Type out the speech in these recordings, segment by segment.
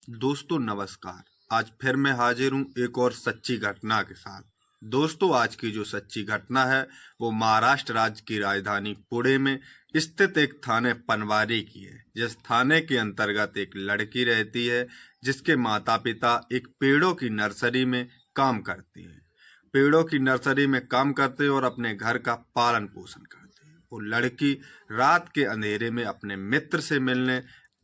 दोस्तों नमस्कार। आज फिर मैं हाजिर हूँ एक और सच्ची घटना के साथ। दोस्तों आज की जो सच्ची घटना है वो महाराष्ट्र राज्य की राजधानी पुणे में स्थित एक थाने पनवारी की है। जिस थाने के अंतर्गत एक लड़की रहती है जिसके माता पिता एक पेड़ों की नर्सरी में काम करते हैं। पेड़ों की नर्सरी में काम करते हैं और अपने घर का पालन पोषण करते हैं। वो लड़की रात के अंधेरे में अपने मित्र से मिलने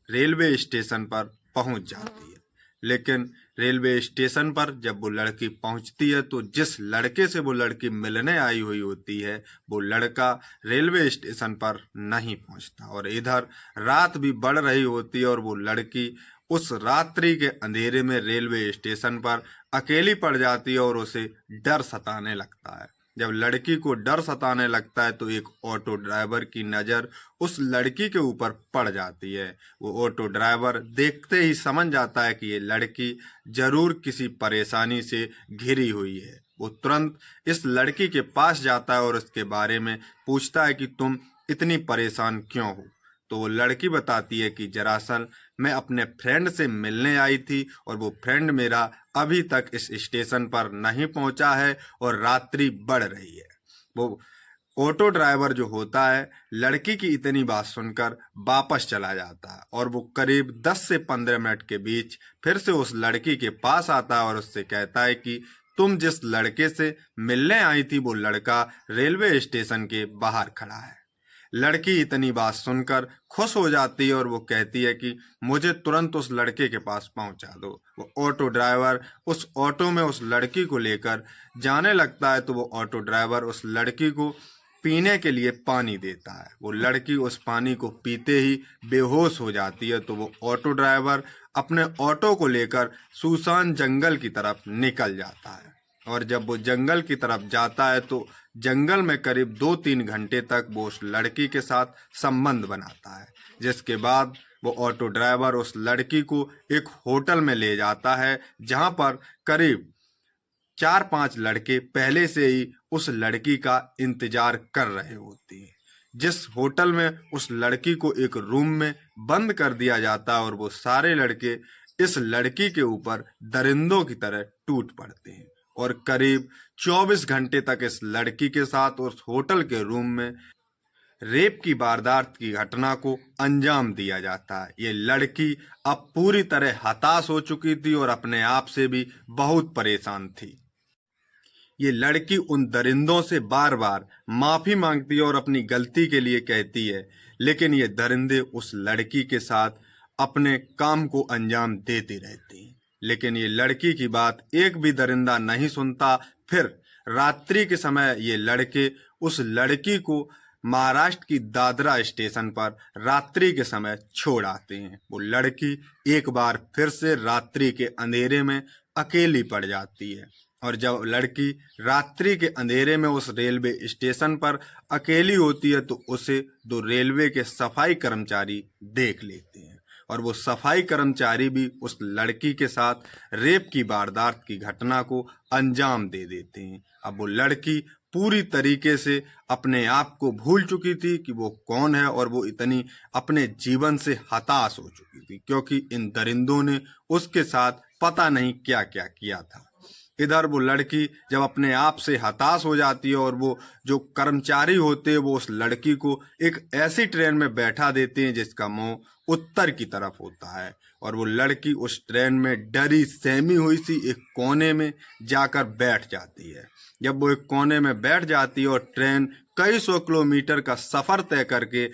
रेलवे स्टेशन पर पहुंच जाती है। लेकिन रेलवे स्टेशन पर जब वो लड़की पहुंचती है तो जिस लड़के से वो लड़की मिलने आई हुई होती है वो लड़का रेलवे स्टेशन पर नहीं पहुंचता और इधर रात भी बढ़ रही होती है और वो लड़की उस रात्रि के अंधेरे में रेलवे स्टेशन पर अकेली पड़ जाती है और उसे डर सताने लगता है। जब लड़की को डर सताने लगता है तो एक ऑटो ड्राइवर की नज़र उस लड़की के ऊपर पड़ जाती है। वो ऑटो ड्राइवर देखते ही समझ जाता है कि ये लड़की जरूर किसी परेशानी से घिरी हुई है। वो तुरंत इस लड़की के पास जाता है और उसके बारे में पूछता है कि तुम इतनी परेशान क्यों हो। तो वो लड़की बताती है कि दरअसल मैं अपने फ्रेंड से मिलने आई थी और वो फ्रेंड मेरा अभी तक इस स्टेशन पर नहीं पहुंचा है और रात्रि बढ़ रही है। वो ऑटो ड्राइवर जो होता है लड़की की इतनी बात सुनकर वापस चला जाता है और वो करीब 10 से 15 मिनट के बीच फिर से उस लड़की के पास आता है और उससे कहता है कि तुम जिस लड़के से मिलने आई थी वो लड़का रेलवे स्टेशन के बाहर खड़ा है। लड़की इतनी बात सुनकर खुश हो जाती है और वो कहती है कि मुझे तुरंत उस लड़के के पास पहुंचा दो। वो ऑटो ड्राइवर उस ऑटो में उस लड़की को लेकर जाने लगता है तो वो ऑटो ड्राइवर उस लड़की को पीने के लिए पानी देता है। वो लड़की उस पानी को पीते ही बेहोश हो जाती है तो वो ऑटो ड्राइवर अपने ऑटो को लेकर सुनसान जंगल की तरफ निकल जाता है और जब वो जंगल की तरफ जाता है तो जंगल में करीब 2-3 घंटे तक वो उस लड़की के साथ संबंध बनाता है। जिसके बाद वो ऑटो ड्राइवर उस लड़की को एक होटल में ले जाता है जहां पर करीब 4-5 लड़के पहले से ही उस लड़की का इंतजार कर रहे होते हैं। जिस होटल में उस लड़की को एक रूम में बंद कर दिया जाता है और वो सारे लड़के इस लड़की के ऊपर दरिंदों की तरह टूट पड़ते हैं और करीब 24 घंटे तक इस लड़की के साथ उस होटल के रूम में रेप की वारदात की घटना को अंजाम दिया जाता है। ये लड़की अब पूरी तरह हताश हो चुकी थी और अपने आप से भी बहुत परेशान थी। ये लड़की उन दरिंदों से बार बार माफी मांगती है और अपनी गलती के लिए कहती है, लेकिन ये दरिंदे उस लड़की के साथ अपने काम को अंजाम देते रहते हैं। लेकिन ये लड़की की बात एक भी दरिंदा नहीं सुनता। फिर रात्रि के समय ये लड़के उस लड़की को महाराष्ट्र की दादरा स्टेशन पर रात्रि के समय छोड़ आते हैं। वो लड़की एक बार फिर से रात्रि के अंधेरे में अकेली पड़ जाती है और जब लड़की रात्रि के अंधेरे में उस रेलवे स्टेशन पर अकेली होती है तो उसे 2 रेलवे के सफाई कर्मचारी देख लेते हैं और वो सफाई कर्मचारी भी उस लड़की के साथ रेप की वारदात की घटना को अंजाम दे देते हैं। अब वो लड़की पूरी तरीके से अपने आप को भूल चुकी थी कि वो कौन है और वो इतनी अपने जीवन से हताश हो चुकी थी क्योंकि इन दरिंदों ने उसके साथ पता नहीं क्या क्या किया था। इधर वो लड़की जब अपने आप से हताश हो जाती है और वो जो कर्मचारी होते हैं वो उस लड़की को एक ऐसी ट्रेन में बैठा देते हैं जिसका मुंह उत्तर की तरफ होता है और वो लड़की उस ट्रेन में डरी सहमी हुई सी एक कोने में जाकर बैठ जाती है। जब वो एक कोने में बैठ जाती है और ट्रेन कई 100 किलोमीटर का सफर तय करके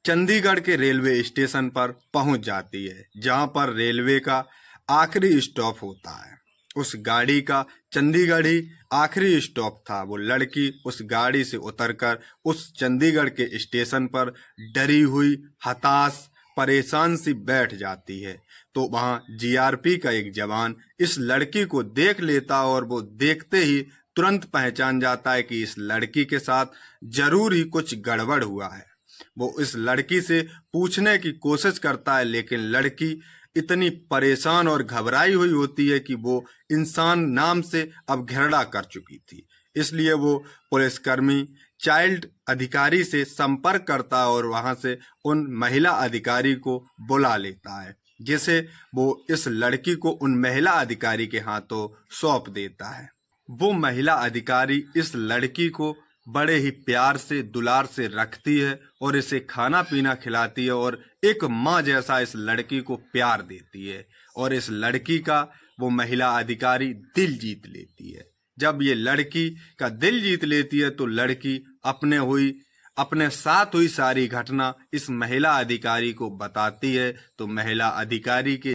चंडीगढ़ के रेलवे स्टेशन पर पहुंच जाती है जहां पर रेलवे का आखिरी स्टॉप होता है। उस गाड़ी का चंडीगढ़ ही आखिरी स्टॉप था। वो लड़की उस गाड़ी से उतरकर उस चंडीगढ़ के स्टेशन पर डरी हुई हताश परेशान सी बैठ जाती है तो वहां जीआरपी का एक जवान इस लड़की को देख लेता और वो देखते ही तुरंत पहचान जाता है कि इस लड़की के साथ जरूर ही कुछ गड़बड़ हुआ है। वो इस लड़की से पूछने की कोशिश करता है लेकिन लड़की इतनी परेशान और घबराई हुई होती है कि वो इंसान नाम से अब घृणा कर चुकी थी। इसलिए वो पुलिसकर्मी चाइल्ड अधिकारी से संपर्क करता है और वहां से उन महिला अधिकारी को बुला लेता है जिसे वो इस लड़की को उन महिला अधिकारी के हाथों सौंप देता है। वो महिला अधिकारी इस लड़की को बड़े ही प्यार से दुलार से रखती है और इसे खाना पीना खिलाती है और एक माँ जैसा इस लड़की को प्यार देती है और इस लड़की का वो महिला अधिकारी दिल जीत लेती है। जब ये लड़की का दिल जीत लेती है तो लड़की अपने साथ हुई सारी घटना इस महिला अधिकारी को बताती है तो महिला अधिकारी के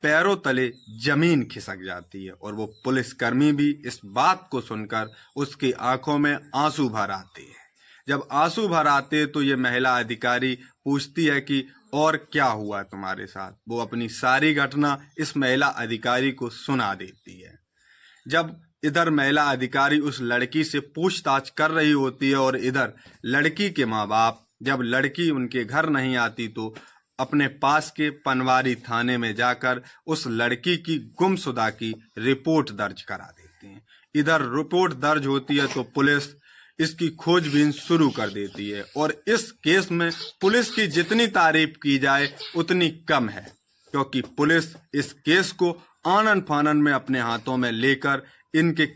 पैरों तले जमीन खिसक जाती है और वो पुलिसकर्मी भी इस बात को सुनकर उसकी आंखों में आंसू भर आते हैं। जब आंसू भर आते हैं तो ये महिला अधिकारी पूछती है कि और क्या हुआ तुम्हारे साथ। वो अपनी सारी घटना इस महिला अधिकारी को सुना देती है। जब इधर महिला अधिकारी उस लड़की से पूछताछ कर रही होती है और इधर लड़की के माँ बाप जब लड़की उनके घर नहीं आती तो अपने पास के पनवारी थाने में जाकर उस लड़की की गुमशुदा की रिपोर्ट दर्ज करा देते हैं। इधर रिपोर्ट दर्ज होती है तो पुलिस इसकी खोजबीन शुरू कर देती है और इस केस में पुलिस की जितनी तारीफ की जाए उतनी कम है, क्योंकि पुलिस इस केस को आनन फानन में अपने हाथों में लेकर इनके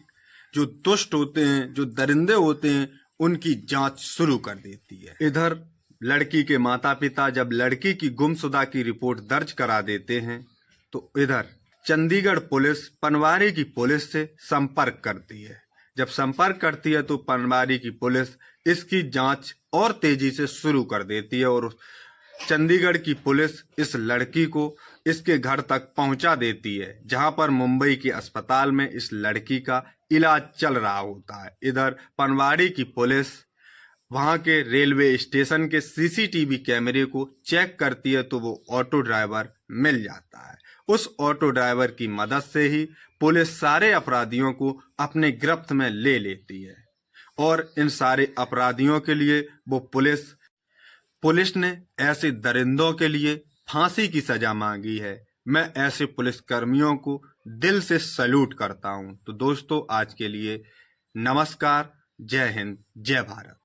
जो दुष्ट होते हैं, जो दरिंदे होते हैं, उनकी जांच शुरू कर देती है। इधर लड़की के माता पिता जब लड़की की गुमशुदा की रिपोर्ट दर्ज करा देते हैं तो इधर चंडीगढ़ पुलिस पनवारी की पुलिस से संपर्क करती है। जब संपर्क करती है तो पनवारी की पुलिस इसकी जांच और तेजी से शुरू कर देती है और चंडीगढ़ की पुलिस इस लड़की को इसके घर तक पहुंचा देती है, जहां पर मुंबई के अस्पताल में इस लड़की का इलाज चल रहा होता है। इधर पनवाड़ी की पुलिस वहां के रेलवे स्टेशन के सीसीटीवी कैमरे को चेक करती है तो वो ऑटो ड्राइवर मिल जाता है। उस ऑटो ड्राइवर की मदद से ही पुलिस सारे अपराधियों को अपने गिरफ्त में ले लेती है और इन सारे अपराधियों के लिए वो पुलिस ने ऐसे दरिंदों के लिए फांसी की सजा मांगी है। मैं ऐसे पुलिस कर्मियों को दिल से सैल्यूट करता हूं। तो दोस्तों, आज के लिए नमस्कार, जय हिंद, जय भारत।